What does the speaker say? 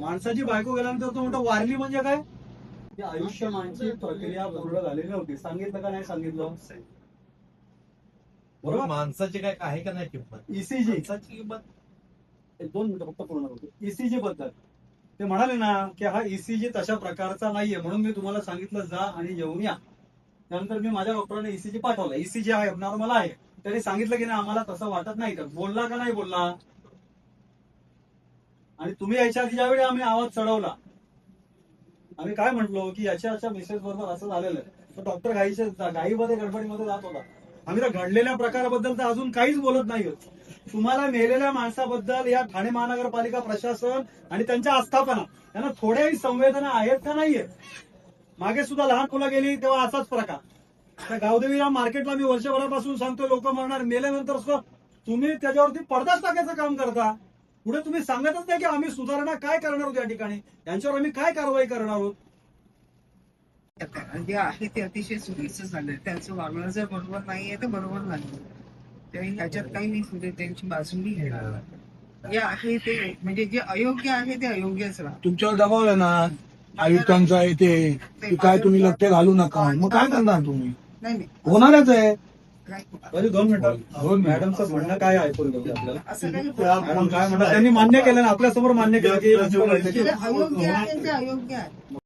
माणसाची बायको गेल्यानंतर तो म्हणतो वारली म्हणजे काय? ती आयुष्यमानची प्रक्रिया पूर्ण झालेली होती. सांगितलं का नाही सांगितलं? बरोबर. माणसाची काय आहे का नाही किंमत? ईसीजी माणसाची किंमत 2 मिनिटं फक्त पूर्ण होतो. ईसीजी बद्दल ते म्हणाले ना की हा ईसीजी तशा प्रकारचा नाहीये, म्हणून मी तुम्हाला सांगितलं जा आणि येऊन या. त्यानंतर मी माझ्या डॉक्टरांना ईसीजी पाठवला. ईसीजी आहे नॉर्मल आहे. त्यांनी सांगितलं की नाही आम्हाला तसं वाटत नाही. तर बोलला का नाही बोलला? आणि तुम्ही यायच्या आधी ज्यावेळी आम्ही आवाज चढवला, आम्ही काय म्हटलो की याच्या मिसेस बरोबर असं झालेलं आहे, तर डॉक्टर घाईमध्ये गडबडीमध्ये जात होता. आम्ही त्या घडलेल्या प्रकाराबद्दल तर अजून काहीच बोलत नाही. तुम्हाला मेलेल्या माणसाबद्दल या ठाणे महानगरपालिका प्रशासन आणि त्यांच्या आस्थापना यांना थोड्याही संवेदना आहेत का नाहीये? मागे सुद्धा लहान मुलं गेली तेव्हा असाच प्रकार. त्या गावदेवीराम मार्केटला मी वर्षभरापासून सांगतो लोक मरणार, मेल्यानंतर तुम्ही त्याच्यावरती पडदाच टाकायचं काम करता. पुढे तुम्ही सांगतच नाही की आम्ही सुधारणा काय करणार आहोत या ठिकाणी, यांच्यावर आम्ही काय कारवाई करणार आहोत. जे आहे ते अतिशय चुकीचं झालंय. त्यांचं वागणं जर बरोबर नाहीये तर बरोबर नाही. तर ह्याच्यात काही मी सुद्धा त्यांची बाजू नाही घेणार. जे आहे ते म्हणजे जे अयोग्य आहे ते अयोग्यच राहतं. तुमच्यावर दबाव आहे ना आयुक्तांचा आहे ते की काय तुम्ही लक्ष घालू नका, मग काय करणार तुम्ही? नाही होणारच आहे. म्हणजे 2 मिनिटं मॅडमचं म्हणणं काय ऐकून घेऊ आपल्याला. असं काही मॅडम काय म्हणतात त्यांनी मान्य केलं ना, आपल्यासमोर मान्य केलं की जे अयोग्य आहे ते अयोग्य आहे.